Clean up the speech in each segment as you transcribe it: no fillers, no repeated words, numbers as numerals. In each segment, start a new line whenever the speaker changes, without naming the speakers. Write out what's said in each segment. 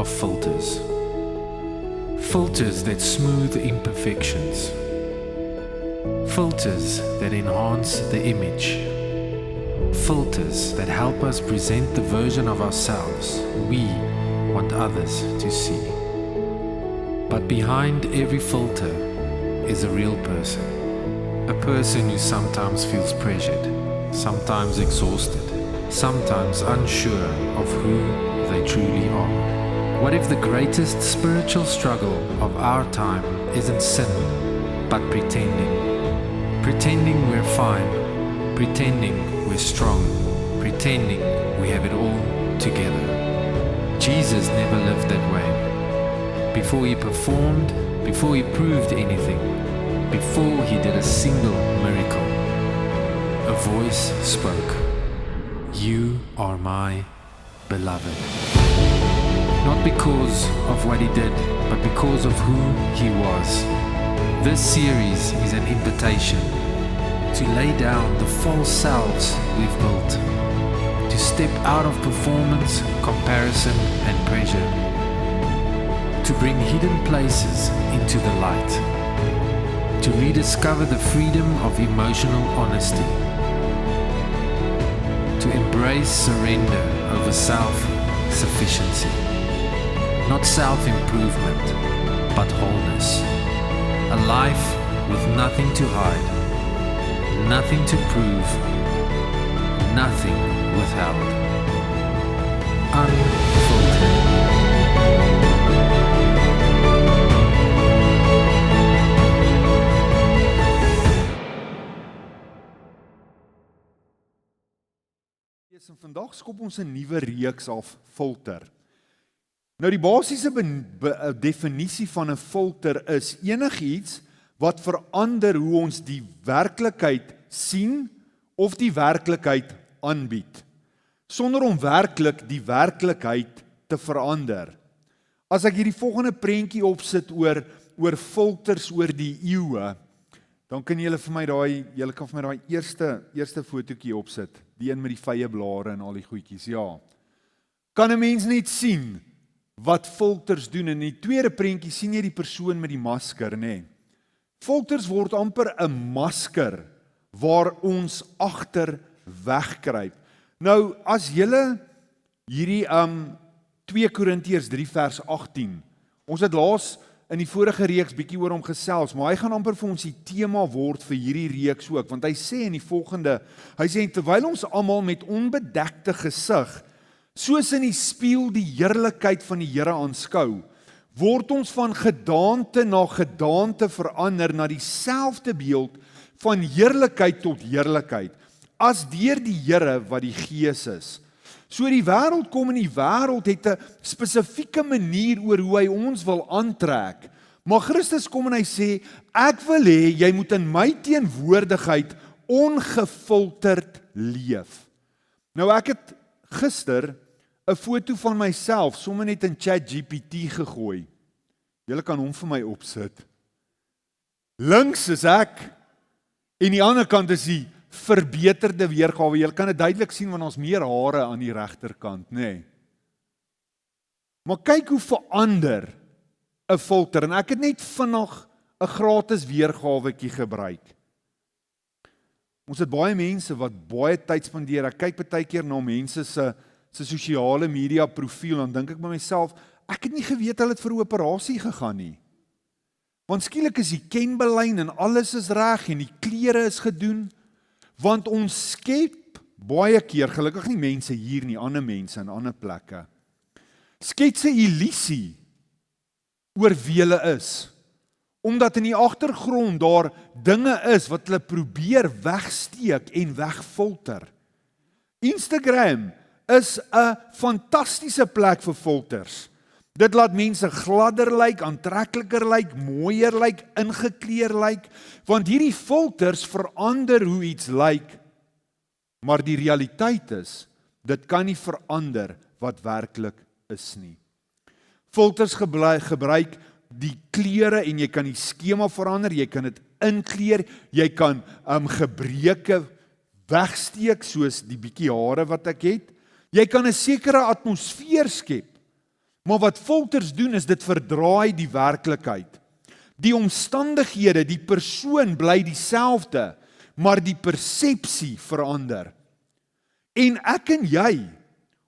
of filters. Filters that smooth imperfections. Filters that enhance the image. Filters that help us present the version of ourselves we want others to see. But behind every filter is a real person. A person who sometimes feels pressured, sometimes exhausted, sometimes unsure of who they truly are. What if the greatest spiritual struggle of our time isn't sin, but pretending? Pretending we're fine, pretending we're strong, pretending we have it all together. Jesus never lived that way. Before he performed, before he proved anything, before he did a single miracle, a voice spoke, "You are my beloved." Not because of what he did, but because of who he was. This series is an invitation to lay down the false selves we've built, to step out of performance, comparison, and pressure, to bring hidden places into the light, to rediscover the freedom of emotional honesty, to embrace surrender over self-sufficiency, not self-improvement, but wholeness, a life with nothing to hide, nothing to prove, nothing withheld, unfiltered.
En vandag skop ons 'n nuwe reeks af, filter. Nou die basiese definisie van 'n filter is enigiets wat verander hoe ons die werklikheid sien of die werklikheid aanbied, sonder om werklik die werklikheid te verander. As ek hierdie volgende prentjie opsit oor filters oor die eeue, dan kan julle kan vir my daai eerste fotootjie opsit, die een met die vye blare en al die goedjies, ja. Kan 'n mens net sien wat filters doen? En in die tweede prentjie sien jy die persoon met die masker, nê? Filters word amper 'n masker waar ons agter wegkruip. Nou, as julle hierdie 2 Korintiërs 3 vers 18, ons het laas in die vorige reeks bietjie oor hom gesels, maar hy gaan amper vir ons die tema word vir hierdie reeks ook, want hy sê in die volgende, hy sê, terwyl ons almal met onbedekte gesig, soos in die spieël die heerlikheid van die Here aanskou, word ons van gedaante na gedaante verander na dieselfde beeld van heerlikheid tot heerlikheid, as deur die Here wat die Gees is. So die wêreld kom en die wêreld het 'n spesifieke manier oor hoe hy ons wil aantrek. Maar Christus kom en hy sê, ek wil hê jy moet in my teenwoordigheid ongefilterd leef. Nou ek het gister 'n foto van myself sommer net in ChatGPT gegooi. Julle kan hom vir my opsit. Links is ek en die ander kant is die verbeterde weergawe. Julle kan dit duidelik sien want ons meer hare aan die regterkant, nê. Maar kyk hoe verander 'n filter, en ek het net vinnig 'n gratis weergawetjie gebruik. Ons het baie mense wat baie tyd spandeer. Ek kyk baie keer na mense se sosiale media profiel, dan dink ek by myself, ek het nie geweet hulle het vir 'n operasie gegaan nie. Want skielik is die kenbelyn en alles is reg en die klere is gedoen. Want ons skep baie keer, gelukkig nie mense hier nie, ander mense in ander plekke, skets 'n illusie oor wie hulle is. Omdat in die agtergrond daar dinge is wat hulle probeer wegsteek en wegfilter. Instagram is 'n fantastiese plek vir filters. Dit laat mense gladder lyk, aantrekliker lyk, mooier lyk, ingekleer lyk, want hierdie filters verander hoe iets lyk, maar die realiteit is, dit kan nie verander wat werklik is nie. Filters gebruik die kleure en jy kan die skema verander, jy kan dit inkleer, jy kan gebreke wegsteek soos die bietjie hare wat ek het. Jy kan 'n sekere atmosfeer skep Maar wat filters doen is dit verdraai die werklikheid. Die omstandighede, die persoon bly dieselfde, maar die persepsie verander. En ek en jy,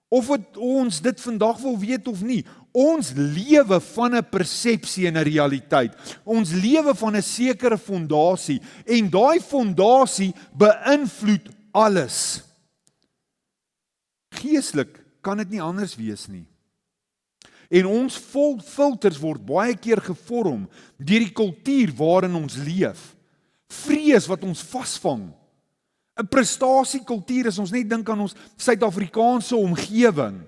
of ons dit vandag wil weet of nie, ons lewe van 'n persepsie en 'n realiteit. Ons lewe van 'n sekere fondasie en daai fondasie beïnvloed alles. Geestelik kan dit nie anders wees nie. En ons filters word baie keer gevorm deur die kultuur waarin ons leef. Vrees wat ons vasvang. 'n Prestasiekultuur, as ons net dink aan ons Suid-Afrikaanse omgewing.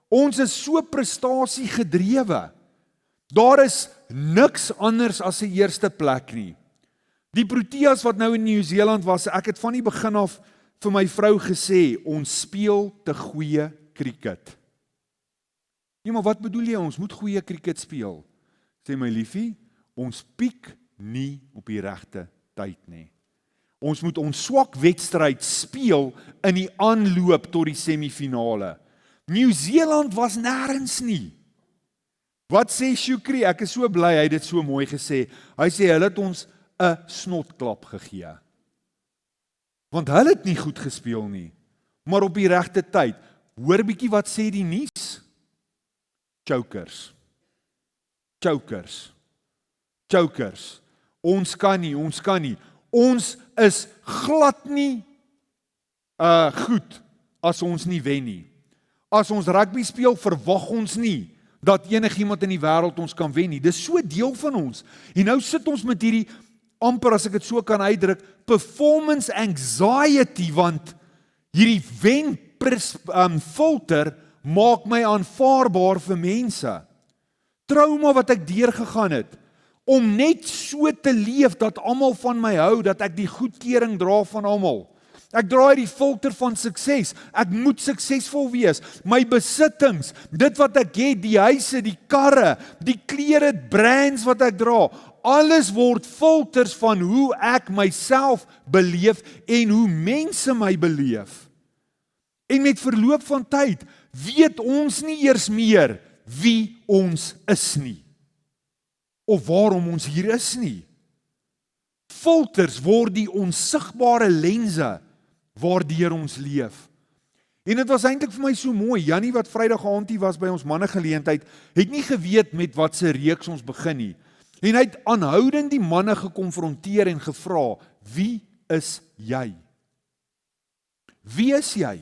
Ons is so prestasie gedrewe. Daar is niks anders as 'n eerste plek nie. Die Proteas wat nou in Nieu-Seeland was, ek het van die begin af vir my vrou gesê, ons speel te goeie krieket. Ja, maar wat bedoel jy, ons moet goeie krieket speel? Sê my liefie, ons piek nie op die regte tyd nie. Ons moet ons swak wedstryd speel in die aanloop tot die semifinale. Nieu-Seeland was nêrens nie. Wat sê Shukri? Ek is so bly, hy het dit so mooi gesê. Hy sê, hulle het ons 'n snotklap gegee. Want hulle het nie goed gespeel nie, maar op die regte tyd. Hoor bietjie wat sê die nuus? Chokers. Chokers. Chokers. Ons kan nie. Ons is glad nie goed as ons nie wen nie. As ons rugby speel, verwag ons nie dat enigiemand in die wêreld ons kan wen nie. Dis so deel van ons. En nou sit ons met hierdie, amper as ek dit so kan uitdruk, performance anxiety, want hierdie filter maak my aanvaarbaar vir mense. Trauma wat ek deurgegaan het, om net so te leef dat almal van my hou, dat ek die goedkeuring dra van almal. Ek dra die filter van sukses. Ek moet suksesvol wees. My besittings, dit wat ek het, die huise, die karre, die klere, brands wat ek dra, alles word filters van hoe ek myself beleef en hoe mense my beleef. En met verloop van tyd weet ons nie eers meer wie ons is nie. Of waarom ons hier is nie. Filters word die onsigbare lense waardeur ons leef. En dit was eintlik vir my so mooi. Jannie wat Vrydag aand hier was by ons mannegeleentheid, het nie geweet met wat se reeks ons begin nie. En hy het aanhoudend die manne gekonfronteer en gevra, wie is jy? Wie is jy?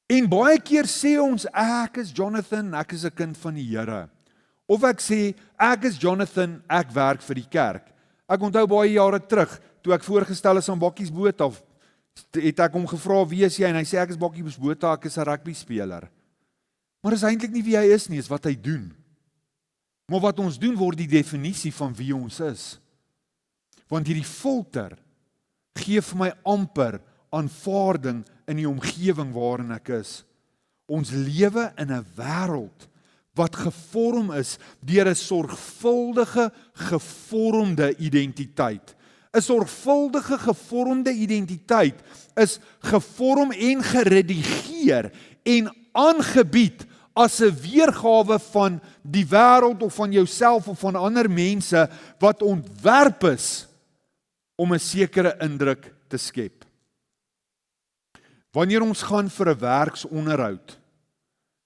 En baie keer sê ons, ek is Jonathan, ek is 'n kind van die Here. Of ek sê, ek is Jonathan, ek werk vir die kerk. Ek onthou baie jare terug, toe ek voorgestel is aan Bakkies Botha, het ek hom gevra, wie is jy? En hy sê, ek is Bakkies Botha, ek is 'n rugby speler. Maar dis eintlik nie wie hy is nie, is wat hy doen. Maar wat ons doen word die definisie van wie ons is. Want hierdie filter gee vir my amper aanvaarding in die omgewing waarin ek is. Ons lewe in 'n wêreld wat gevorm is deur 'n sorgvuldige gevormde identiteit. 'n Sorgvuldige gevormde identiteit is gevorm en geredigeer en aangebied as 'n weergawe van die wêreld of van jouself of van ander mense wat ontwerp is om 'n sekere indruk te skep. Wanneer ons gaan vir 'n werksonderhoud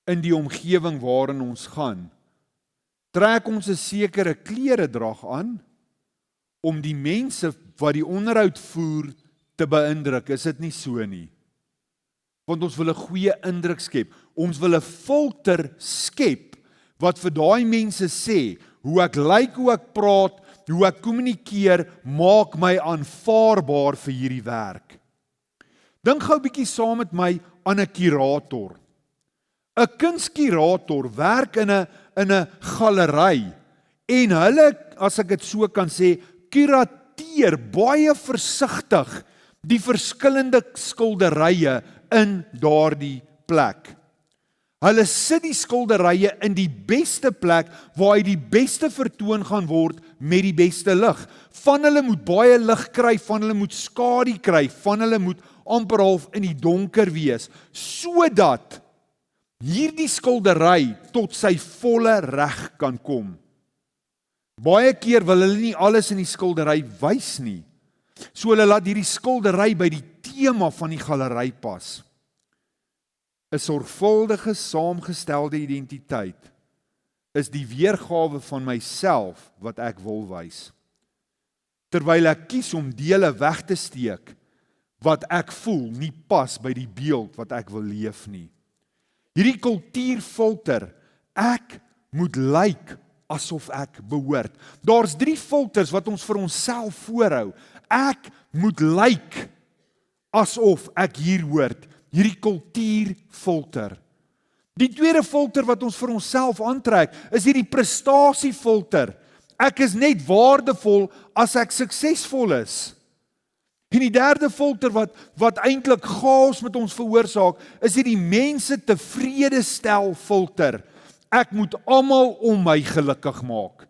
in die omgewing waarin ons gaan, trek ons 'n sekere kleredrag aan om die mense wat die onderhoud voer te beïndruk. Is dit nie so nie? Want ons wil 'n goeie indruk skep. Ons wil 'n filter skep wat vir daai mense sê, hoe ek lyk, hoe ek praat, hoe ek kommunikeer, maak my aanvaarbaar vir hierdie werk. Dink gou 'n bietjie saam met my aan 'n kurator. 'n Kunskurator werk in 'n galery en hulle, as ek dit so kan sê, kurateer baie versigtig die verskillende skilderye in daardie plek. Hulle sit die skilderye in die beste plek waar hy die beste vertoon gaan word met die beste lig. Van hulle moet baie lig kry, van hulle moet skadu kry, van hulle moet amper half in die donker wees, sodat hierdie skildery tot sy volle reg kan kom. Baie keer wil hulle nie alles in die skildery wys nie, so hulle laat hierdie skildery by die tema van die galery pas. 'n Sorgvuldige saamgestelde identiteit is die weergawe van myself wat ek wil wys. Terwyl ek kies om dele weg te steek wat ek voel nie pas by die beeld wat ek wil leef nie. Hierdie kultuurfilter, ek moet lyk asof ek behoort. Daar's 3 filters wat ons vir onsself voorhou. Ek moet lyk asof ek hier hoort. Hierdie kultuurfilter. Die tweede filter wat ons vir onsself aantrek, is hierdie prestasiefilter. Ek is net waardevol as ek suksesvol is. En die derde filter wat eintlik chaos met ons veroorsaak, is hierdie mense tevrede stel filter. Ek moet almal om my gelukkig maak.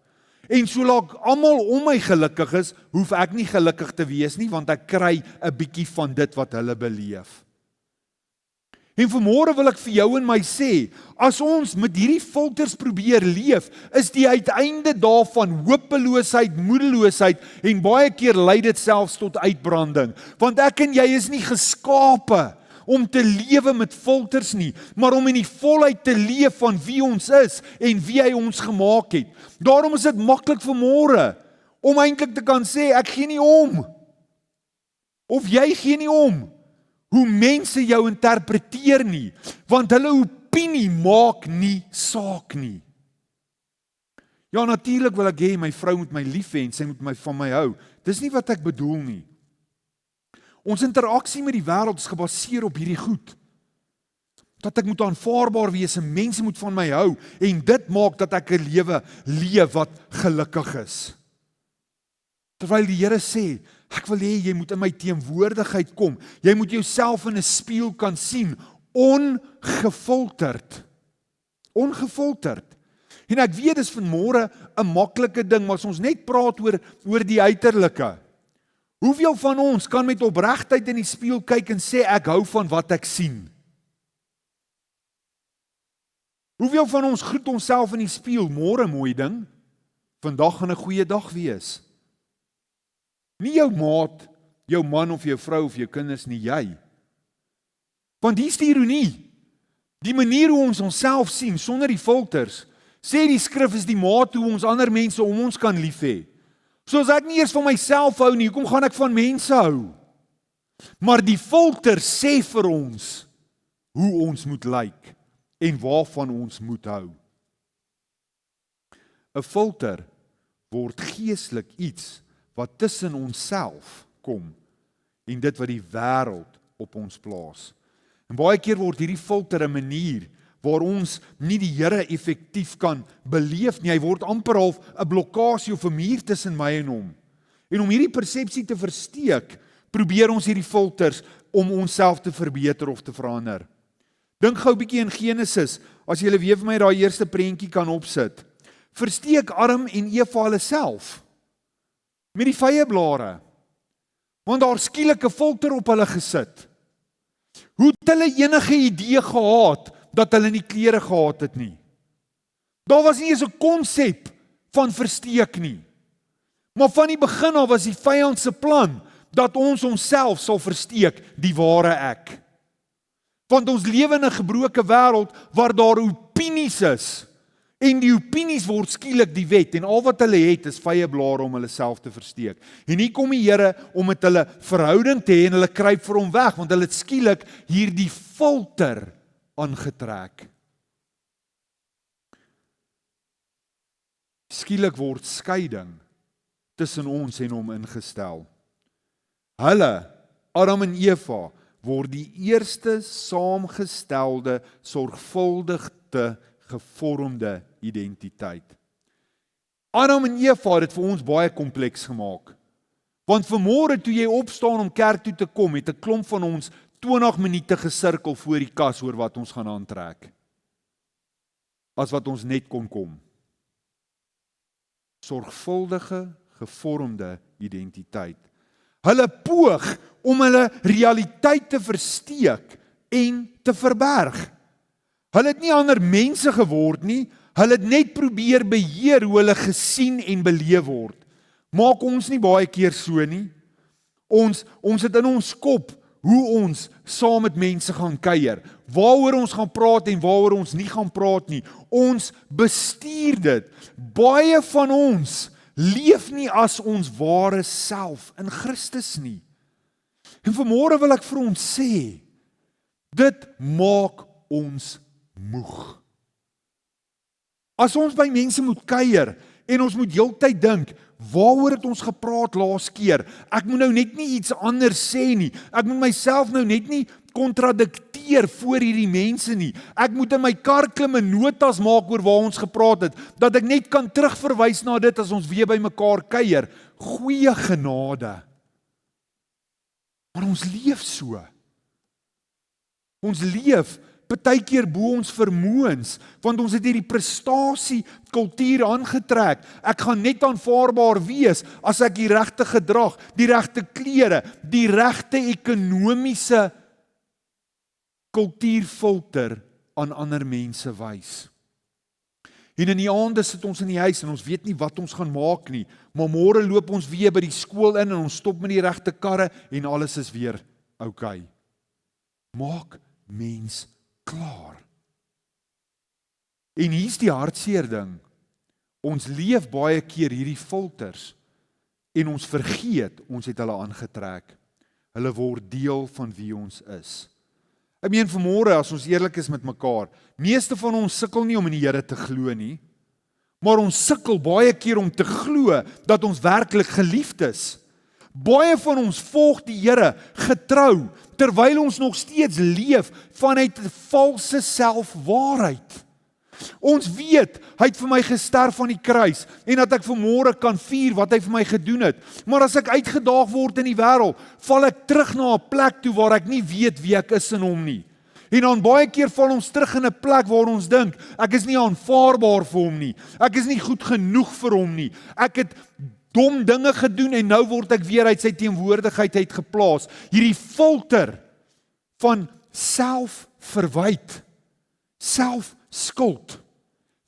En solank almal om my gelukkig is, hoef ek nie gelukkig te wees nie, want ek kry 'n bietjie van dit wat hulle beleef. En vanmôre wil ek vir jou en my sê, as ons met hierdie filters probeer leef, is die uiteinde daarvan hopeloosheid, moedeloosheid en baie keer lei dit selfs tot uitbranding. Want ek en jy is nie geskape om te lewe met filters nie, maar om in die volheid te leef van wie ons is en wie hy ons gemaak het. Daarom is dit maklik vanmôre om eintlik te kan sê, ek gee nie om. Of jy gee nie om hoe mense jou interpreteer nie, want hulle opinie maak nie saak nie. Ja, natuurlik wil ek hê my vrou moet my lief hê en sy moet van my hou. Dis nie wat ek bedoel nie. Ons interaksie met die wêreld is gebaseer op hierdie goed. Dat ek moet aanvaarbaar wees en mense moet van my hou en dit maak dat ek 'n lewe leef wat gelukkig is. Terwyl die Here sê, ek wil hê jy moet in my teenwoordigheid kom. Jy moet jouself in 'n spieël kan sien, ongefilterd. Ongefilterd. En ek weet dis vanmôre 'n maklike ding, maar as ons net praat oor die uiterlike. Hoeveel van ons kan met opregtheid in die spieël kyk en sê ek hou van wat ek sien? Hoeveel van ons groet onsself in die spieël, môre mooi ding, vandag gaan 'n goeie dag wees? Nie jou maat, jou man of jou vrou of jou kinders nie, jy. Want hier's die ironie. Die manier hoe ons onsself sien sonder die filters, sê die skrif is die maat hoe ons ander mense om ons kan lief hê. So as ek nie eers van myself hou nie, hoekom gaan ek van mense hou? Maar die filter sê vir ons hoe ons moet lyk en waarvan ons moet hou. 'n Filter word geestelik iets wat tussen onsself kom en dit wat die wêreld op ons plaas. En baie keer word hierdie filter 'n manier waar ons nie die Here effektief kan beleef nie. Hy word amper half 'n blokkasie of 'n muur tussen my en hom. En om hierdie persepsie te versteek, probeer ons hierdie filters om onsself te verbeter of te verander. Dink gou 'n bietjie in Genesis, as jy weer vir my daai eerste prentjie kan opsit. Versteek Adam en Eva hulle self met die vyeblare, want daar skielik 'n filter op hulle gesit. Hoe het hulle enige idee gehad dat hulle nie klere gehad het nie? Daar was nie eens 'n konsep van versteek nie. Maar van die begin af was die vyand se plan dat ons onsself sal versteek, die ware ek. Want ons lewe in 'n gebroke wêreld waar daar opinies is. En die opinies word skielik die wet en al wat hulle het is vyeblare om hulle self te versteek. En hier kom die Here om met hulle verhouding te hê en hulle kruip vir hom weg want hulle het skielik hierdie filter aangetrek. Skielik word skeiding tussen ons en hom ingestel. Hulle, Adam en Eva, word die eerste saamgestelde, sorgvuldige, gevormde identiteit. Adam en Eva het dit vir ons baie kompleks gemaak. Want vanmôre toe jy opstaan om kerk toe te kom, het 'n klomp van ons 20 minute gesirkel voor die kas oor wat ons gaan aantrek. As wat ons net kon kom. Sorgvuldige, gevormde identiteit. Hulle poog om hulle realiteit te versteek en te verberg. Hulle het nie ander mense geword nie, hulle het net probeer beheer hoe hulle gesien en beleef word. Maak ons nie baie keer so nie? Ons het in ons kop hoe ons saam met mense gaan kuier, waaroor ons gaan praat en waaroor ons nie gaan praat nie. Ons bestuur dit. Baie van ons leef nie as ons ware self in Christus nie. En vanmôre wil ek vir ons sê, dit maak ons moeg. As ons by mense moet kuier en ons moet heeltyd dink, waaroor het ons gepraat laas keer? Ek moet nou net nie iets anders sê nie. Ek moet myself nou net nie kontradikteer voor hierdie mense nie. Ek moet in my kar klim en notas maak oor waar ons gepraat het, dat ek net kan terugverwys na dit as ons weer by mekaar kuier. Goeie genade. Maar ons leef so. Ons leef partykeer bo ons vermoëns, want ons het hierdie prestasie kultuur aangetrek. Ek gaan net aanvaarbaar wees as ek die regte gedrag, die regte klere, die regte ekonomiese kultuurfilter aan ander mense wys. En in die aande sit ons in die huis en ons weet nie wat ons gaan maak nie, maar môre loop ons weer by die skool in en ons stop met die regte karre en alles is weer oukei. Maak mens klaar. En hier's die hartseer ding. Ons leef baie keer hierdie filters en ons vergeet, ons het hulle aangetrek. Hulle word deel van wie ons is. Ek meen vanmôre as ons eerlik is met mekaar, meeste van ons sukkel nie om in die Here te glo nie, maar ons sukkel baie keer om te glo dat ons werklik geliefd is. Baie van ons volg die Here getrou, terwyl ons nog steeds leef vanuit 'n valse selfwaarheid. Ons weet, hy het vir my gesterf aan die kruis, en dat ek vanmôre kan vier wat hy vir my gedoen het. Maar as ek uitgedaag word in die wêreld, val ek terug na 'n plek toe waar ek nie weet wie ek is in hom nie. En dan baie keer val ons terug in 'n plek waar ons dink, ek is nie aanvaarbaar vir hom nie, ek is nie goed genoeg vir hom nie, ek het dom dinge gedoen en nou word ek weer uit sy teenwoordigheid uit geplaas. Hierdie filter van selfverwyd, selfskuld,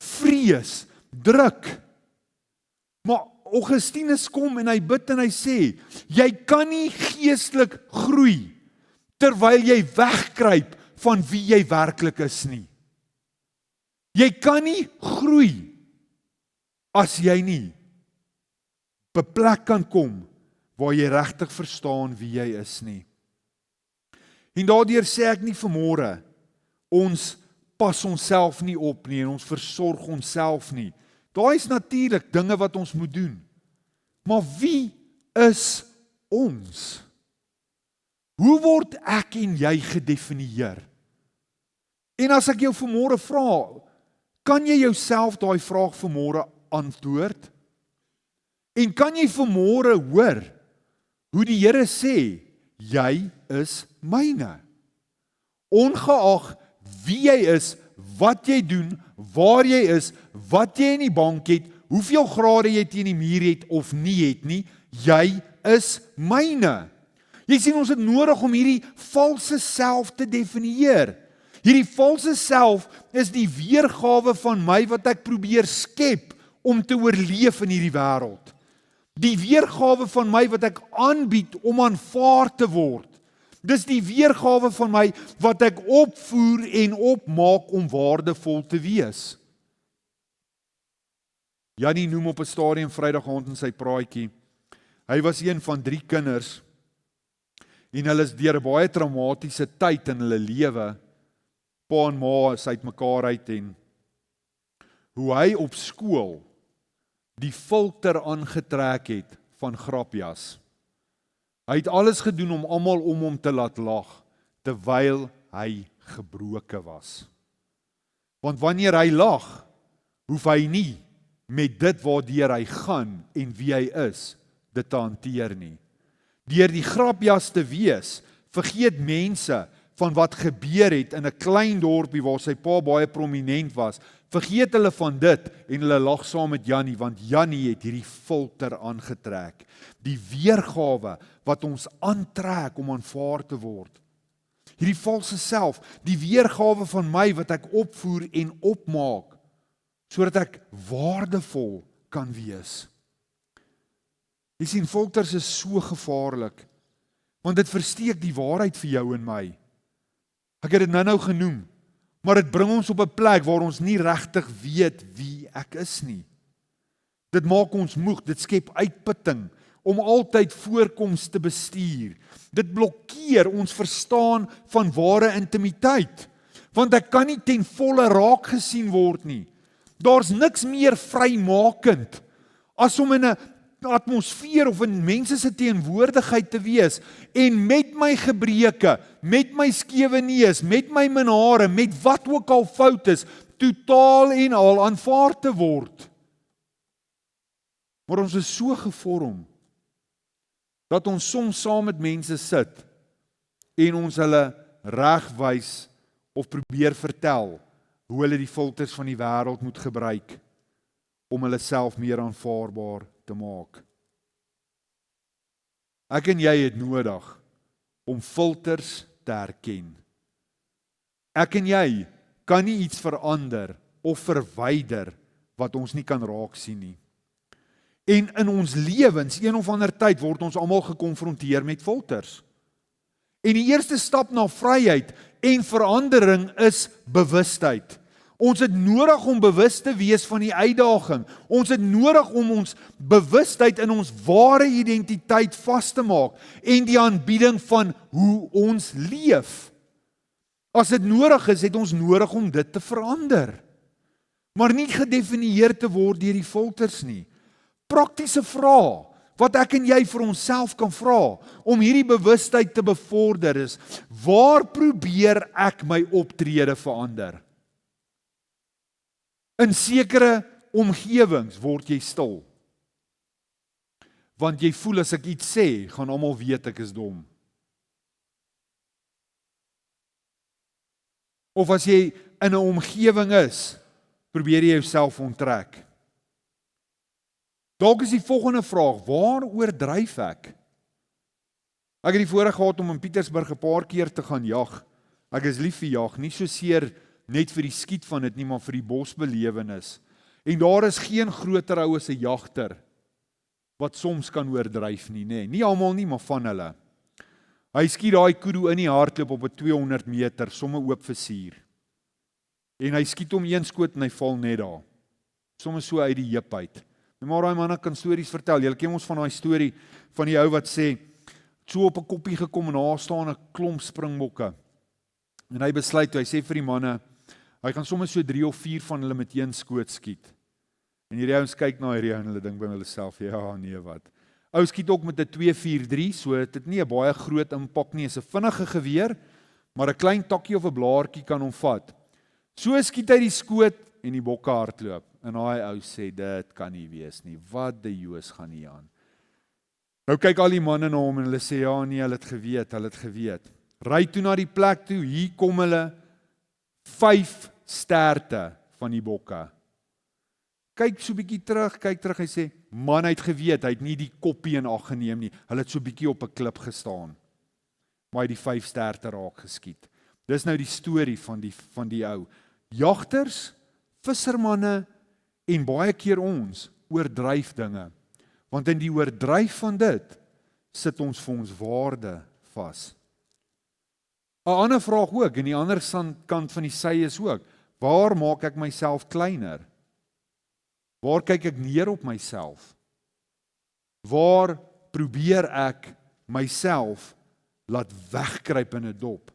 vrees, druk. Maar Augustinus kom en hy bid en hy sê, jy kan nie geestelik groei terwyl jy wegkruip van wie jy werklik is nie. Jy kan nie groei as jy nie op 'n plek kan kom waar jy regtig verstaan wie jy is nie. En daardeur sê ek nie vanmôre, ons pas onsself nie op nie en ons versorg onsself nie. Daai is natuurlik dinge wat ons moet doen. Maar wie is ons? Hoe word ek en jy gedefinieer? En as ek jou vanmôre vra, kan jy jouself daai vraag vanmôre antwoord? En kan jy vanmôre hoor hoe die Here sê, jy is myne. Ongeag wie jy is, wat jy doen, waar jy is, wat jy in die bank het, hoeveel grade jy teen die muur het of nie het nie, jy is myne. Jy sien, ons het nodig om hierdie valse self te definieer. Hierdie valse self is die weergawe van my wat ek probeer skep om te oorleef in hierdie wêreld. Die weergawe van my wat ek aanbied om aanvaar te word. Dis die weergawe van my wat ek opvoer en opmaak om waardevol te wees. Jannie noem op 'n stadium Vrydag aand in sy praatjie, hy was een van 3 kinders en hulle is deur 'n baie traumatiese tyd in hulle lewe. Pa en ma is uitmekaar uit en hoe hy op skool die filter aangetrek het van grapjas. Hy het alles gedoen om almal om hom te laat lag, terwyl hy gebroke was. Want wanneer hy lag, hoef hy nie met dit waardeur hy gaan en wie hy is, dit te hanteer nie. Deur die grapjas te wees, vergeet mense van wat gebeur het in 'n klein dorpie waar sy pa baie prominent was, vergeet hulle van dit en hulle lag saam met Jannie, want Jannie het hierdie filter aangetrek. Die weergawe wat ons aantrek om aanvaar te word. hierdie valse self, die weergawe van my wat ek opvoer en opmaak, sodat ek waardevol kan wees. Jy sien, filters is so gevaarlik, want dit versteek die waarheid vir jou en my. Ek het dit nou genoem, maar dit bring ons op 'n plek waar ons nie regtig weet wie ek is nie. Dit maak ons moeg, dit skep uitputting, om altyd voorkoms te bestuur. Dit blokkeer ons verstaan van ware intimiteit, want ek kan nie ten volle raak gesien word nie. Daar's niks meer vrymakend as om in 'n atmosfeer of in mense se teenwoordigheid te wees en met my gebreke, met my skewe neus, met my minhare, met wat ook al fout is, totaal en al aanvaar te word. Maar ons is so gevorm dat ons soms saam met mense sit en ons hulle regwys of probeer vertel hoe hulle die filters van die wêreld moet gebruik om hulle self meer aanvaarbaar te maak. Ek en jy het nodig om filters te herken. Ek en jy kan nie iets verander of verwyder wat ons nie kan raak sien nie. En in ons lewens, een of ander tyd, word ons almal gekonfronteer met filters. En die eerste stap na vryheid en verandering is bewustheid. Ons het nodig om bewus te wees van die uitdaging. Ons het nodig om ons bewustheid in ons ware identiteit vas te maak en die aanbieding van hoe ons leef. As dit nodig is, het ons nodig om dit te verander. Maar nie gedefinieer te word deur die filters nie. Praktiese vrae wat ek en jy vir onsself kan vra om hierdie bewustheid te bevorder is: waar probeer ek my optrede verander? In sekere omgewings word jy stil. Want jy voel as ek iets sê, gaan almal weet ek is dom. Of as jy in 'n omgewing is, probeer jy jouself onttrek. Dalk is die volgende vraag: waar oordryf ek? Ek het die voorreg gehad om in Pietersburg 'n paar keer te gaan jag. Ek is lief vir jag, nie so seer net vir die skiet van dit nie, maar vir die bosbelewenis. En daar is geen groter ou as 'n jagter wat soms kan oordryf nie, nê. Nie almal nie, maar van hulle. Hy skiet daai kudu in die hardloop op 'n 200 meter, somme oop vir suur. En hy skiet hom een skoot en hy val net daar. Somme so uit die heup uit. Maar daai manne kan stories vertel. Julle ken ons van daai storie van die ou wat sê, so op 'n koppie gekom en daar staan 'n klomp springbokke. En hy besluit, hy sê vir die manne, hy gaan sommer so 3 of 4 van hulle met een skoot skiet. En hierdie ouens kyk na hierdie en hulle dink by hulle self, ja, nee wat. Ou skiet ook met 'n 243, so dit het nie 'n baie groot impak nie, is 'n vinnige geweer, maar 'n klein takkie of 'n blaartjie kan hom vat. So skiet hy die skoot en die bokke hardloop. En daai ou sê, dit kan nie wees nie, wat die Joos gaan hier aan. Nou kyk al die manne na hom en hulle sê, ja nee, hulle het geweet. Ry toe na die plek toe, hier kom hulle 5 sterte van die bokke. Kyk so bietjie terug, hy sê, man, hy het geweet, hy het nie die koppie in ag geneem nie, hulle het so bietjie op 'n klip gestaan. Maar hy het die 5 sterte raak geskiet. Dis nou die storie van die ou. Jagters, vissermanne en baie keer ons oordryf dinge. Want in die oordryf van dit sit ons vir ons waarde vas. 'n Ander vraag ook, en die ander kant van die sy is ook, waar maak ek myself kleiner? Waar kyk ek neer op myself? Waar probeer ek myself laat wegkruip in 'n dop?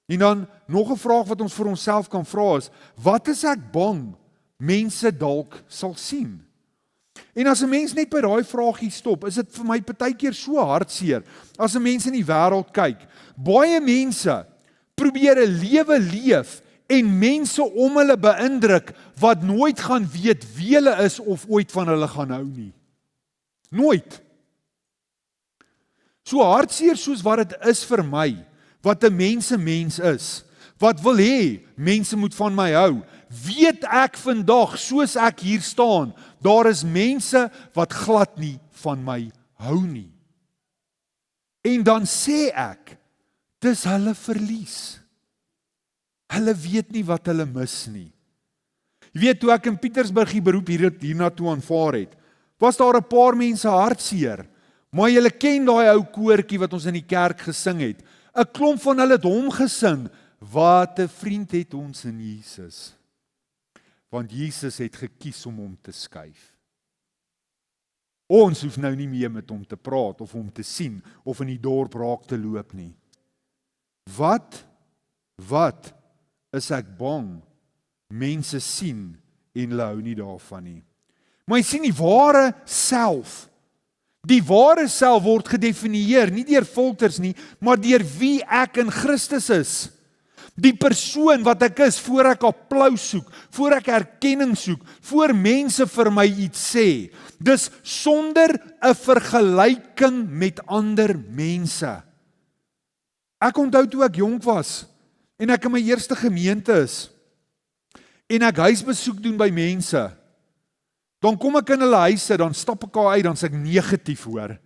En dan nog 'n vraag wat ons vir onsself kan vra is, wat is ek bang mense dalk sal sien? En as 'n mens net by daai vraagie stop, is dit vir my partykeer so hartseer as 'n mens in die wêreld kyk. Baie mense probeer 'n lewe leef en mense om hulle beïndruk wat nooit gaan weet wie hulle is of ooit van hulle gaan hou nie. Nooit. So hartseer soos wat dit is vir my, wat 'n mens is, wat wil hê mense moet van my hou, weet ek vandag, soos ek hier staan, daar is mense wat glad nie van my hou nie. En dan sê ek, dis hulle verlies. Hulle weet nie wat hulle mis nie. Jy weet, toe ek in Pietersburg die beroep hiernatoe aanvaar het, was daar 'n paar mense hartseer, maar julle ken daai ou koortjie wat ons in die kerk gesing het. 'n Klomp van hulle het hom gesing, wat 'n vriend het ons in Jesus. Want Jesus het gekies om hom te skuif. Ons hoef nou nie meer met hom te praat, of hom te sien, of in die dorp raak te loop nie. Wat is ek bang mense sien en hulle hou nie daarvan nie. Maar jy sien die ware self word gedefinieer, nie deur filters nie, maar deur wie ek in Christus is. Die persoon wat ek is, voor ek applaus soek, voor ek erkenning soek, voor mense vir my iets sê. Dis sonder 'n vergelyking met ander mense. Ek onthou toe ek jonk was, en ek in my eerste gemeente is, en ek huisbesoek doen by mense, dan kom ek in hulle huise, dan stap ek uit, dan sê ek negatief hoor.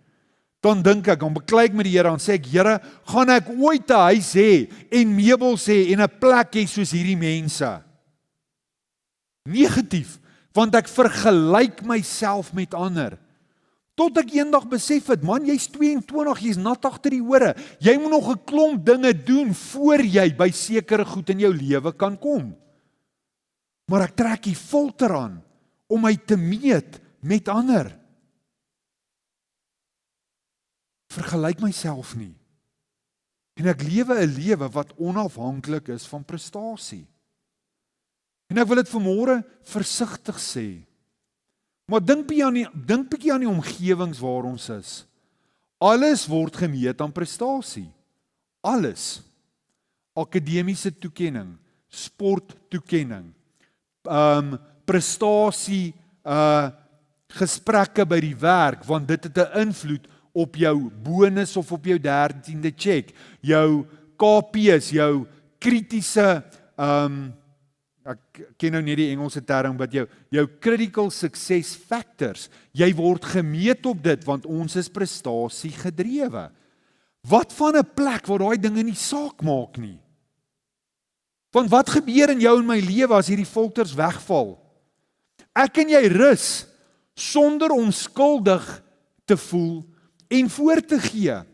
Dan dink ek, dan beklei ek met die Here, dan sê ek, Here, gaan ek ooit 'n huis hê, en meubels hê, en 'n plek hê soos hierdie mense? Negatief, want ek vergelyk myself met ander. Tot ek eendag besef het, man, jy's 22, jy's nat agter die ore. Jy moet nog 'n klomp dinge doen, voor jy by sekere goed in jou lewe kan kom. Maar ek trek die filter aan, om my te meet met ander. Vergelyk myself nie. En ek lewe 'n lewe wat onafhanklik is van prestasie. En ek wil dit vanmôre versigtig sê. Maar dink bietjie aan die omgewings waar ons is. Alles word gemeet aan prestasie. Alles. Akademiese toekenning, sporttoekenning, prestasie, gesprekke by die werk, want dit het 'n invloed op jou bonus of op jou 13de check, jou KP's, jou kritiese, ek ken nou nie die Engelse term, maar jou critical success factors, jy word gemeet op dit, want ons is prestasie gedrewe. Wat van 'n plek waar daai dinge nie saak maak nie? Want wat gebeur in jou en my lewe as hierdie filters wegval? Ek en jy rus, sonder om skuldig te voel, en voor te gee.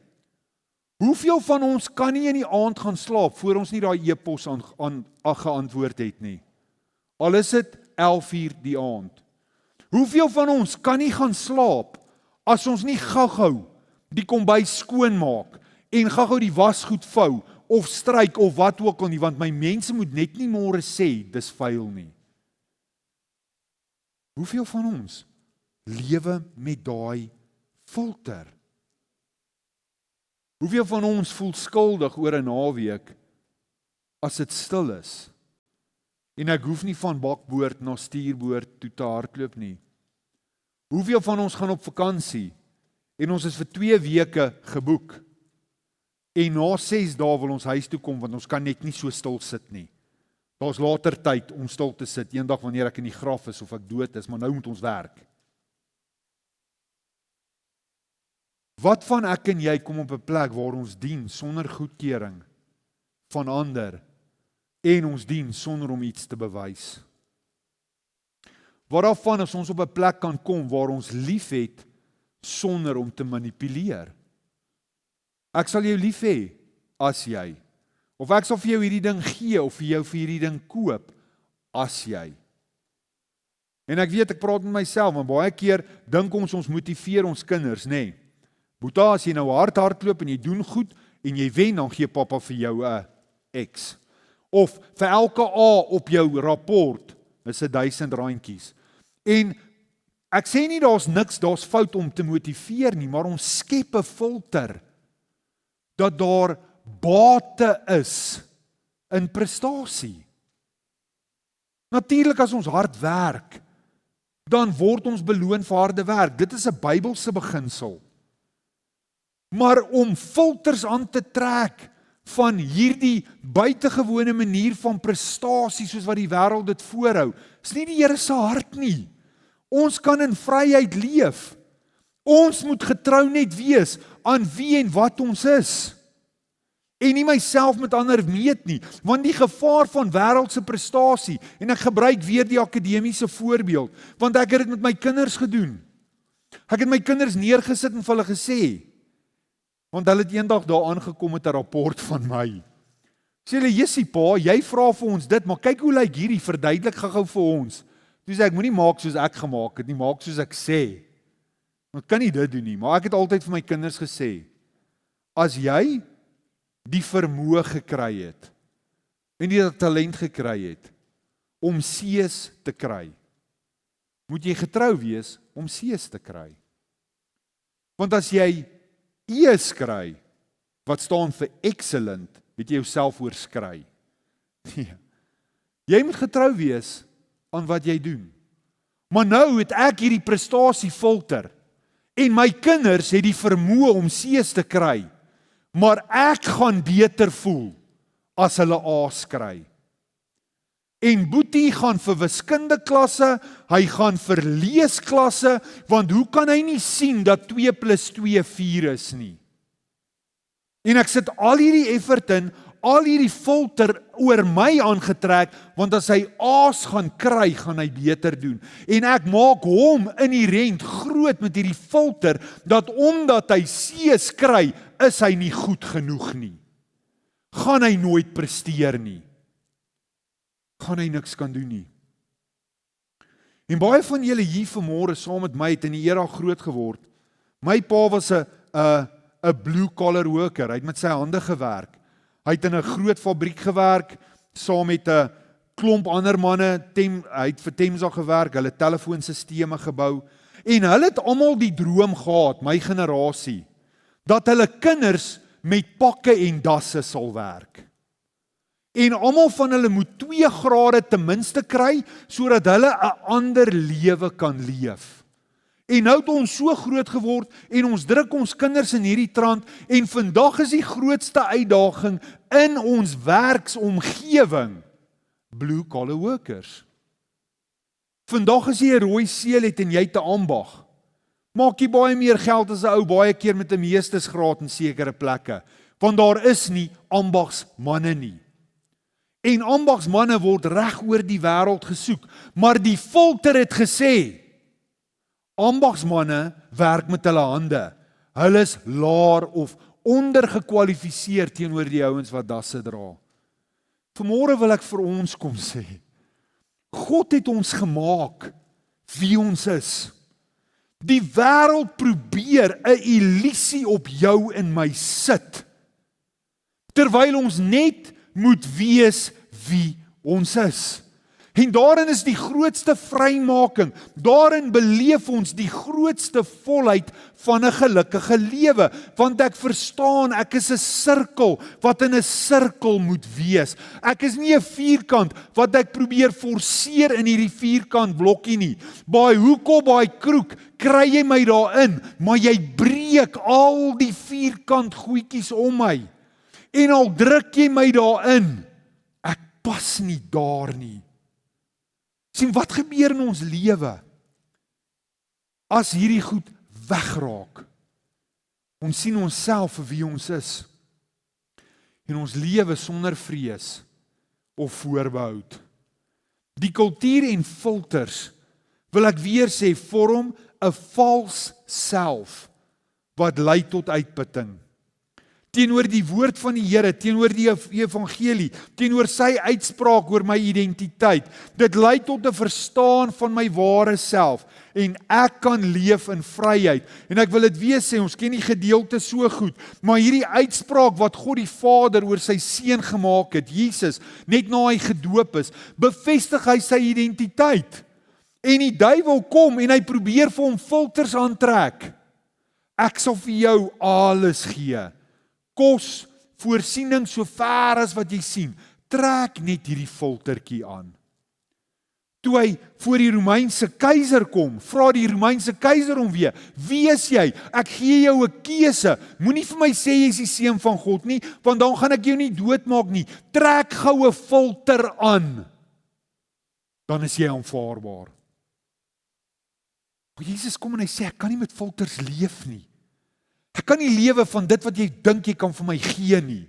Hoeveel van ons kan nie in die aand gaan slaap, voor ons nie daai e-pos geantwoord het nie? Al is dit 11:00 die aand. Hoeveel van ons kan nie gaan slaap, as ons nie gou-gou die kombuis skoon maak, en gou-gou die wasgoed vou, of stryk, of wat ook al nie, want my mense moet net nie môre sê, dis vuil nie. Hoeveel van ons lewe met daai filter? Hoeveel van ons voel skuldig oor 'n naweek as dit stil is? En ek hoef nie van bakboord na stuurboord toe te hardloop nie. Hoeveel van ons gaan op vakansie en ons is vir 2 weke geboek? En na 6 dae wil ons huis toe kom, want ons kan net nie so stil sit nie. Daar's later tyd om stil te sit, eendag wanneer ek in die graf is of ek dood is, maar nou moet ons werk. Wat van ek en jy kom op 'n plek waar ons dien sonder goedkeuring van ander, en ons dien sonder om iets te bewys? Wat daarvan as ons op 'n plek kan kom waar ons liefhet sonder om te manipuleer? Ek sal jou lief hê as jy, of ek sal vir jou hierdie ding gee, of vir jou vir hierdie ding koop as jy. En ek weet, ek praat met myself, want baie keer dink ons motiveer ons kinders, nê? Boeta, as jy nou hardloop en jy doen goed en jy wen, dan gee pappa vir jou 'n X. Of vir elke A op jou rapport is 1000 randjies. En ek sê nie daar's fout om te motiveer nie, maar ons skep 'n filter dat daar bate is in prestasie. Natuurlik as ons hard werk, dan word ons beloon vir harde werk. Dit is 'n Bybelse beginsel. Maar om filters aan te trek van hierdie buitengewone manier van prestasie soos wat die wêreld dit voorhou, is nie die Here se hart nie. Ons kan in vryheid leef. Ons moet getrou net wees aan wie en wat ons is. En nie myself met ander meet nie, want die gevaar van wêreldse prestasie, en ek gebruik weer die akademiese voorbeeld, want ek het dit met my kinders gedoen. Ek het my kinders neergesit en vir hulle gesê, want hulle het eendag daar aangekom met 'n rapport van my. Sê hulle, "Jessie pa, jy vra vir ons dit, maar kyk hoe lyk hierdie, verduidelik gou vir ons." Toe sê ek, "Moenie maak soos ek gemaak het nie, maak soos ek sê." Ek kan nie dit doen nie, maar ek het altyd vir my kinders gesê, as jy die vermoë gekry het, en die talent gekry het, om C's te kry, moet jy getrou wees om C's te kry. Want as jy E's kry, wat staan vir excellent, het jy jouself oorskry. Nee. Jy moet getrou wees aan wat jy doen. Maar nou het ek hierdie prestasie filter, en my kinders het die vermoë om C's te kry, maar ek gaan beter voel as hulle A's kry. En Boetie gaan vir wiskunde klasse, hy gaan vir leesklasse, want hoe kan hy nie sien dat 2 + 2 4 is nie? En ek sit al hierdie effort in, al hierdie filter oor my aangetrek, want as hy A's gaan kry, gaan hy beter doen. En ek maak hom inherent groot met hierdie filter, dat omdat hy C's kry, is hy nie goed genoeg nie. Gaan hy nooit presteer nie. Gaan hy niks kan doen nie. En baie van julle hier vanmôre saam met my het in die era groot geword. My pa was 'n blue collar worker, hy het met sy hande gewerk. Hy het in 'n groot fabriek gewerk, saam met 'n klomp ander manne, hy het vir Temsa gewerk, hulle telefoonsisteme gebou, en hulle het almal die droom gehad, my generasie, dat hulle kinders met pakke en dasse sal werk. En almal van hulle moet 2 grade ten minste kry, sodat hulle 'n ander lewe kan leef. En nou het ons so groot geword, en ons druk ons kinders in hierdie trant, en vandag is die grootste uitdaging in ons werksomgewing, blue collar workers. Vandag as jy 'n rooi seël het en jy het 'n ambag, maak jy baie meer geld as 'n ou baie keer met 'n meestersgraad in sekere plekke, want daar is nie ambagsmanne nie. En ambagsmanne word reg oor die wêreld gesoek, maar die filter het gesê, ambagsmanne werk met hulle hande. Hulle is laer of ondergekwalifiseer teenoor die ouens wat dasse dra. Vanmôre wil ek vir ons kom sê, God het ons gemaak wie ons is. Die wêreld probeer 'n illusie op jou en my sit, terwyl ons net moet wees wie ons is. En daarin is die grootste vrymaking, daarin beleef ons die grootste volheid van 'n gelukkige lewe, want ek verstaan, ek is 'n sirkel, wat in 'n sirkel moet wees. Ek is nie 'n vierkant, wat ek probeer forceer in hierdie vierkant blokkie nie. Baie hoek of baie kroek, kry jy my daarin, maar jy breek al die vierkant goedjies om my. En al druk jy my daarin, ek pas nie daar nie. Sien, wat gebeur in ons lewe as hierdie goed wegraak? Ons sien onsself vir wie ons is. En ons lewe sonder vrees of voorbehoud. Die kultuur en filters, wil ek weer sê, vorm 'n vals self wat lei tot uitputting. Teenoor die woord van die Here, teenoor die evangelie, teenoor sy uitspraak oor my identiteit. Dit lei tot 'n verstaan van my ware self, en ek kan leef in vryheid. En ek wil dit weer sê, ons ken die gedeelte so goed, maar hierdie uitspraak wat God die Vader oor sy seun gemaak het, Jesus, net na hy gedoop is, bevestig hy sy identiteit. En die duiwel kom en hy probeer vir hom filters aantrek. Ek sal vir jou alles gee. Kos, voorsiening so ver as wat jy sien, trek net hierdie filtertjie aan. Toe hy voor die Romeinse keiser kom, vra die Romeinse keiser hom weer, wie is jy? Ek gee jou 'n keuse, moenie vir my sê jy is die seun van God nie, want dan gaan ek jou nie doodmaak nie, trek gou 'n filter aan, dan is jy aanvaarbaar. Maar Jesus kom en hy sê, ek kan nie met filters leef nie. Ek kan nie lewe van dit wat jy dink jy kan vir my gee nie.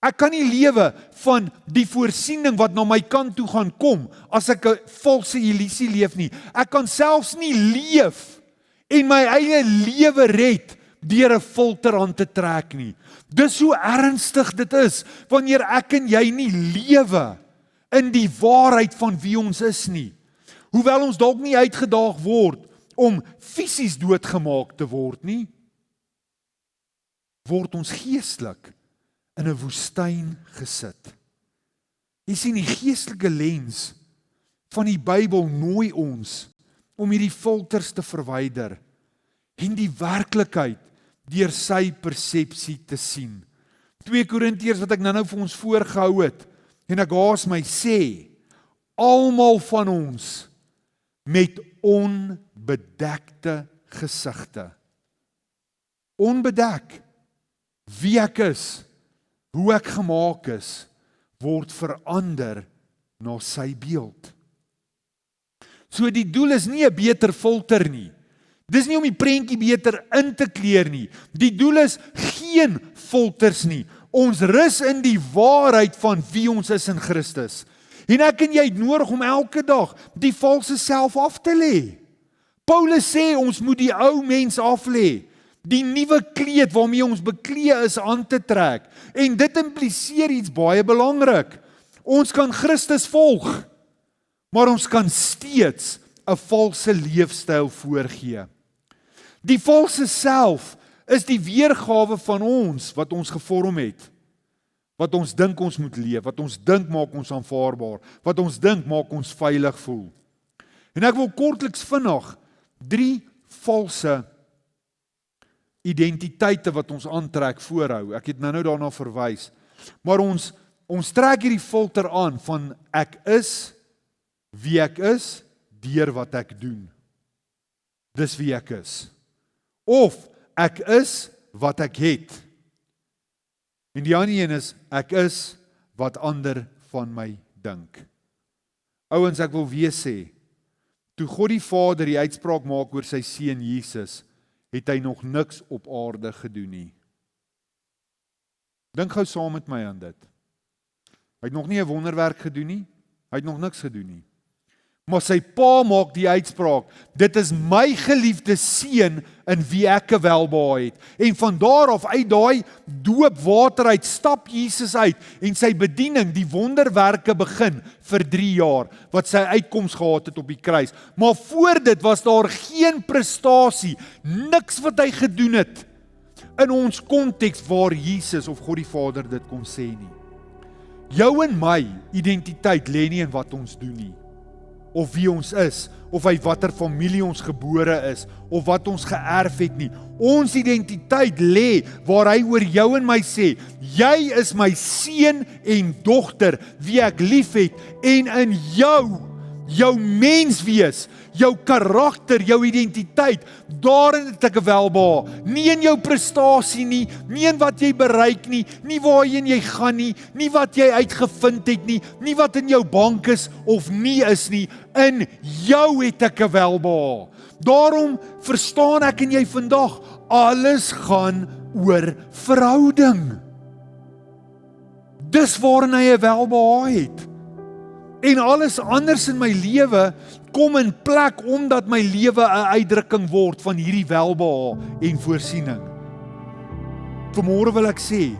Ek kan nie lewe van die voorsiening wat na my kant toe gaan kom, as ek 'n valse illusie leef nie. Ek kan selfs nie leef en my eie lewe red deur 'n filter aan te trek nie. Dis hoe ernstig dit is, wanneer ek en jy nie lewe in die waarheid van wie ons is nie. Hoewel ons dalk nie uitgedaag word om fisies doodgemaak te word nie, word ons geestelik in 'n woestyn gesit. Jy sien, die geestelike lens van die Bybel nooi ons om hierdie filters te verwyder en die werklikheid deur sy persepsie te sien. 2 Korintiërs wat ek nou vir ons voorgehou het, en ek haas my sê, almal van ons met onbedekte gesigte. Onbedek. Wie ek is, hoe ek gemaak is, word verander na sy beeld. So die doel is nie 'n beter filter nie. Dis nie om die prentjie beter in te kleur nie. Die doel is geen filters nie. Ons rus in die waarheid van wie ons is in Christus. En ek en jy het nodig om elke dag die valse self af te lê. Paulus sê ons moet die ou mens af lê. Die nuwe kleed waarmee ons bekleed is aan te trek. En dit impliseer iets baie belangrik. Ons kan Christus volg, maar ons kan steeds 'n valse leefstyl voorgee. Die valse self is die weergawe van ons wat ons gevorm het. Wat ons dink ons moet leef, wat ons dink maak ons aanvaarbaar, wat ons dink maak ons veilig voel. En ek wil kortliks vinnig 3 valse identiteite wat ons aantrek voorhou. Ek het nou daarna verwys. Maar ons trek hierdie filter aan van ek is wie ek is deur wat ek doen. Dis wie ek is. Of ek is wat ek het. En die ander een is ek is wat ander van my dink. Ouens, ek wil weer sê, toe God die Vader die uitspraak maak oor sy seun Jesus, het hy nog niks op aarde gedoen nie. Dink gou saam met my aan dit. Hy het nog nie 'n wonderwerk gedoen nie. Hy het nog niks gedoen nie. Maar sy pa maak die uitspraak, dit is my geliefde seun in wie ek welbehae het. En van daar af uit daai doopwater uit stap Jesus uit en sy bediening, die wonderwerke begin vir 3 jaar, wat sy uitkoms gehad het op die kruis. Maar voor dit was daar geen prestasie, niks wat hy gedoen het in ons konteks waar Jesus of God die Vader dit kon sê nie. Jou en my identiteit lê nie in wat ons doen nie, of wie ons is, of uit watter familie ons gebore is, of wat ons geërf het nie. Ons identiteit lê waar hy oor jou en my sê, jy is my seun en dogter, wie ek lief het, en in jou menswees, jou karakter, jou identiteit, daarin het ek welbehae. Nie in jou prestasie nie, nie in wat jy bereik nie, nie waarheen jy gaan nie, nie wat jy uitgevind het nie, nie wat in jou bank is of nie is nie, in jou het ek welbehae. Daarom verstaan ek en jy vandag, alles gaan oor verhouding. Dis waarin hy 'n welbehae het. En alles anders in my lewe kom in plek omdat my lewe 'n uitdrukking word van hierdie welbehae en voorsiening. Vanmôre wil ek sê,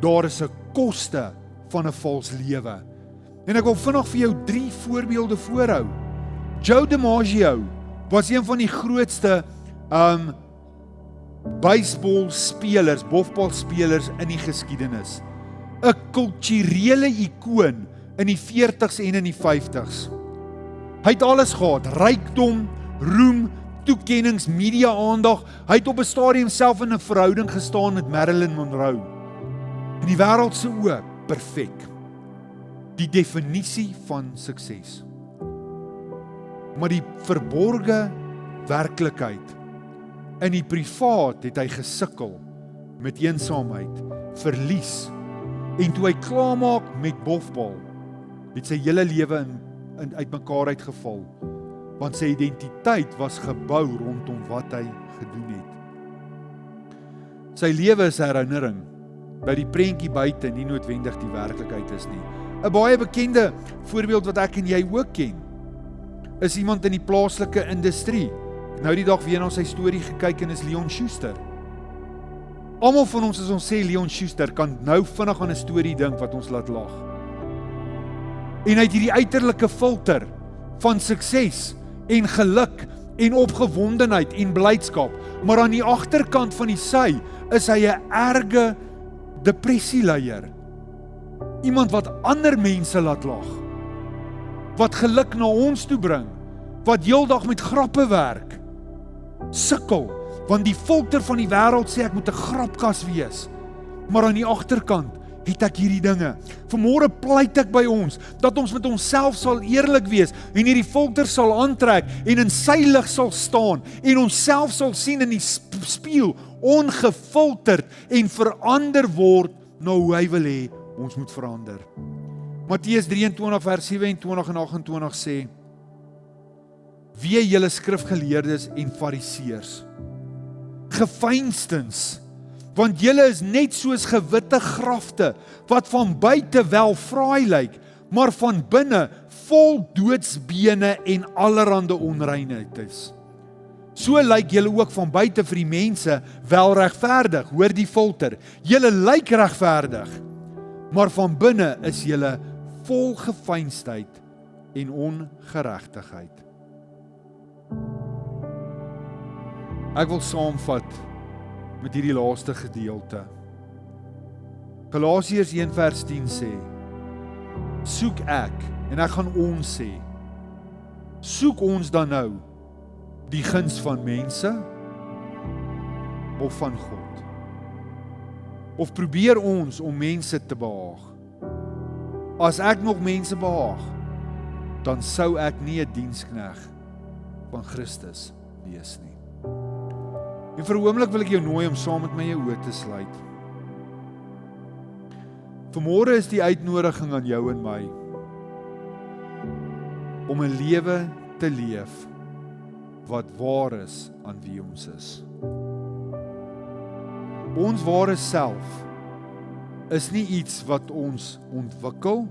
daar is 'n koste van 'n vals lewe. En ek wil vinnig vir jou 3 voorbeelde voorhou. Joe DiMaggio was een van die grootste baseballspelers, bofbalspelers in die geskiedenis. 'n kulturele ikoon in die 40s en in die 50s. Hy het alles gehad, rykdom, roem, toekennings, media aandag. Hy het op 'n stadium self in 'n verhouding gestaan met Marilyn Monroe. In die wêreld se oë, perfek. Die definisie van sukses. Maar die verborge werklikheid, in die privaat het hy gesukkel met eensaamheid, verlies, en toe hy klaarmaak met bofbal, het sy hele lewe uitmekaar uitgeval, want sy identiteit was gebou rondom wat hy gedoen het. Sy lewe is herinnering by die prentjie buite nie noodwendig die werklikheid is nie. 'n Baie bekende voorbeeld wat ek en jy ook ken, is iemand in die plaaslike industrie. Nou die dag weer na sy storie gekyk en is Leon Schuster. Almal van ons, as ons sê Leon Schuster, kan nou vinnig aan 'n storie dink wat ons laat lag. En hy het hierdie uiterlike filter van sukses en geluk en opgewondenheid en blydskap, maar aan die agterkant van die sy is hy 'n erge depressieleier. Iemand wat ander mense laat lag, wat geluk na ons toe bring, wat heeldag met grappe werk, sukkel, want die filter van die wêreld sê ek moet 'n grapkas wees, maar aan die agterkant het ek hierdie dinge. Vanmôre pleit ek by ons, dat ons met onsself sal eerlik wees, en hierdie filter sal aantrek, en in sy lig sal staan, en onsself sal sien in die spieël, ongefilterd, en verander word na hoe hy wil hê ons moet verander. Matteus 23 vers 27 en 28 sê, wee julle skrifgeleerdes en fariseërs, gefynstens, want julle is net soos gewitte grafte, wat van buite wel fraai lyk, maar van binne vol doodsbene en allerhande onreinheid is. So lyk julle ook van buite vir die mense wel regverdig, hoor die filter, julle lyk regverdig, maar van binne is julle vol gefeinsdheid en ongeregtigheid. Ek wil saamvat met hierdie laaste gedeelte. Galasiërs 1 vers 10 sê, soek ek, en ek gaan ons sê, soek ons dan nou die guns van mense of van God? Of probeer ons om mense te behaag? As ek nog mense behaag, dan sou ek nie 'n dienskneg van Christus wees nie. En vir 'n oomblik wil ek jou nooi om saam met my jou oë te sluit. Vanmôre is die uitnodiging aan jou en my om 'n lewe te leef wat waar is aan wie ons is. Ons ware self is nie iets wat ons ontwikkel,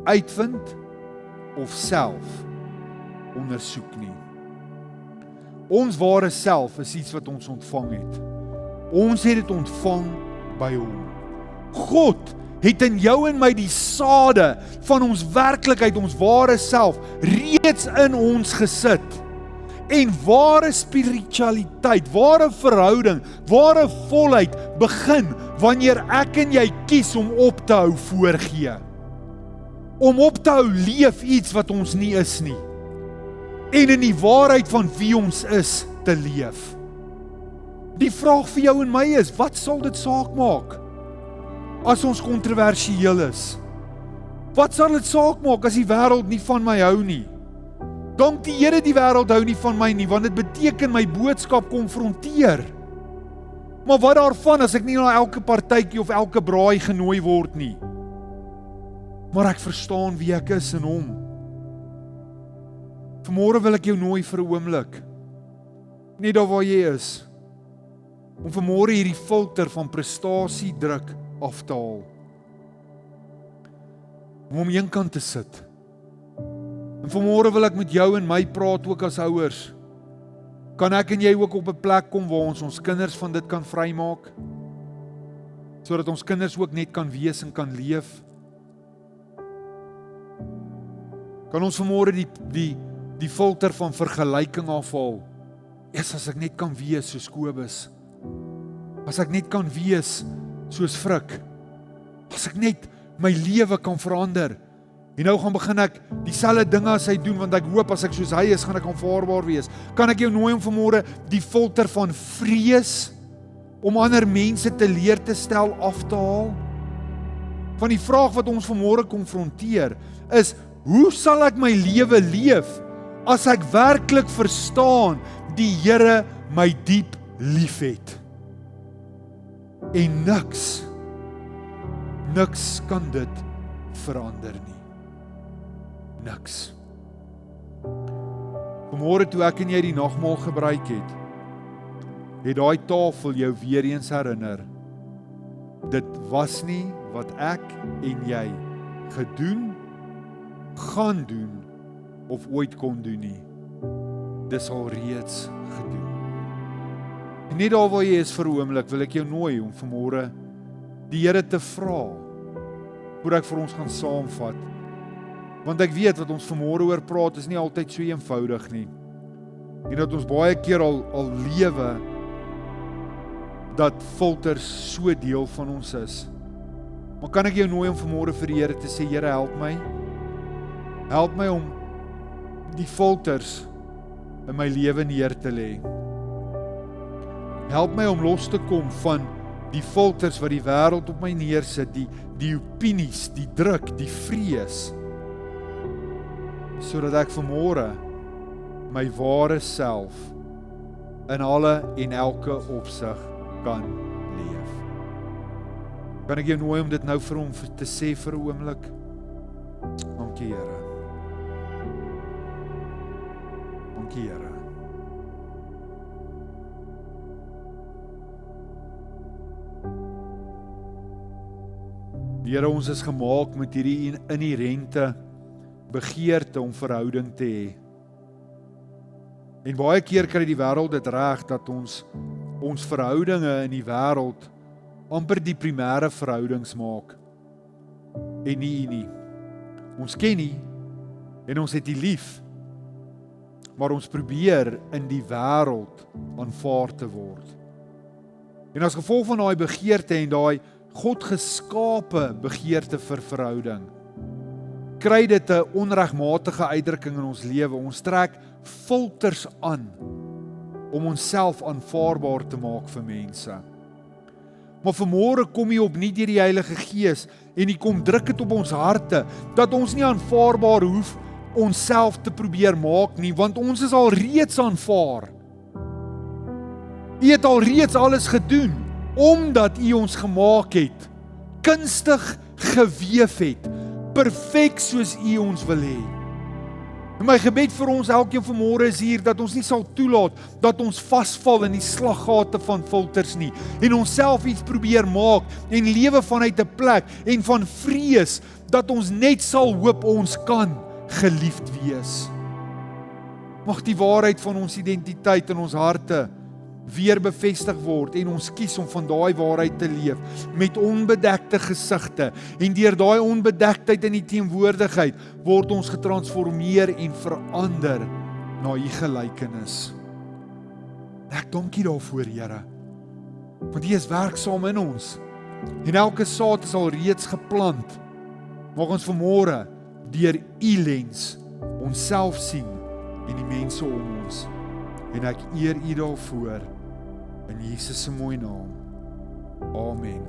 uitvind of self ondersoek nie. Ons ware self is iets wat ons ontvang het. Ons het dit ontvang by hom. God het in jou en my die sade van ons werklikheid, ons ware self, reeds in ons gesit. En ware spiritualiteit, ware verhouding, ware volheid begin wanneer ek en jy kies om op te hou voorgee. Om op te hou leef iets wat ons nie is nie. En in die waarheid van wie ons is te leef. Die vraag vir jou en my is, wat sal dit saak maak as ons kontroversieel is? Wat sal dit saak maak as die wêreld nie van my hou nie? Dank die Here die wêreld hou nie van my nie, want dit beteken my boodskap konfronteer. Maar wat daarvan as ek nie na elke partytjie of elke braai genooi word nie? Maar ek verstaan wie ek is in hom. Vanmôre wil ek jou nooi vir 'n oomblik, net daar waar jy is, om vanmôre hierdie filter van prestasie druk af te haal. Om een kant te sit. En vanmôre wil ek met jou en my praat ook as ouers. Kan ek en jy ook op 'n plek kom waar ons kinders van dit kan vrymaak? Sodat ons kinders ook net kan wees en kan leef? Kan ons vanmôre die filter van vergelyking afhaal? As ek net kan wees soos Kobus. As ek net kan wees soos Frik. As ek net my lewe kan verander. En nou gaan begin ek dieselfde dinge as hy doen, want ek hoop as ek soos hy is, gaan ek aanvaarbaar wees. Kan ek jou nooi om vanmôre die filter van vrees om ander mense te leer te stel af te haal? Van die vraag wat ons vanmôre konfronteer is, hoe sal ek my lewe leef as ek werklik verstaan die Here my diep liefhet? En niks kan dit verander nie. Niks. Vanmôre toe ek en jy die nagmaal gebruik het daai tafel jou weer eens herinner dit was nie wat ek en jy gedoen, gaan doen of ooit kon doen nie. Dis al reeds gedoen. En net daar waar jy is vir 'n oomblik, wil ek jou nooi om vanmôre die Here te vra, voordat ek vir ons gaan saamvat. Want ek weet wat ons vanmôre oor praat is nie altyd so eenvoudig nie. En dat ons baie keer al lewe, dat filters so deel van ons is. Maar kan ek jou nooi om vanmôre vir die Here te sê, Here, help my. Help my om die filters in my lewe neer te lê. Help my om los te kom van die filters wat die wêreld op my neersit, die opinies, die druk, die vrees, sodat ek vanmôre my ware self in alle en elke opsig kan leef. Kan ek jou nooi om dit nou vir hom te sê vir 'n oomblik? Dankie Here. Dankie Here. Here, ons is gemaak met hierdie inherente begeerte om verhouding te hê. En baie keer kry die wêreld dit reg dat ons verhoudinge in die wêreld amper die primêre verhoudings maak en nie. Ons ken nie en ons het nie lief, maar ons probeer in die wêreld aanvaar te word. En as gevolg van daai begeerte en daai God geskape begeerte vir verhouding, kry dit 'n onregmatige uitdrukking in ons lewe. Ons trek filters aan om onsself aanvaarbaar te maak vir mense. Maar vanmôre kom jy opnuut deur die Heilige Gees en hy kom druk dit op ons harte dat ons nie aanvaarbaar hoef onsself te probeer maak nie, want ons is al reeds aanvaar. U het al reeds alles gedoen omdat u ons gemaak het, kunstig geweef het, perfek soos u ons wil hê. En my gebed vir ons elkeen vanmôre is hier dat ons nie sal toelaat dat ons vasval in die slaggate van filters nie en onsself iets probeer maak en lewe vanuit 'n plek en van vrees dat ons net sal hoop ons kan geliefd wees. Mag die waarheid van ons identiteit in ons harte weer bevestig word en ons kies om van daai waarheid te leef met onbedekte gesigte en deur daai onbedektheid in die teenwoordigheid word ons getransformeer en verander na u gelykenis. Ek dank U daarvoor, Here, want U is werksaam in ons en elke saad is al reeds geplant. Mag ons vanmôre deur U lens onsself sien en die mense om ons. En ek eer U daarvoor in Jesus se mooi naam. Amen.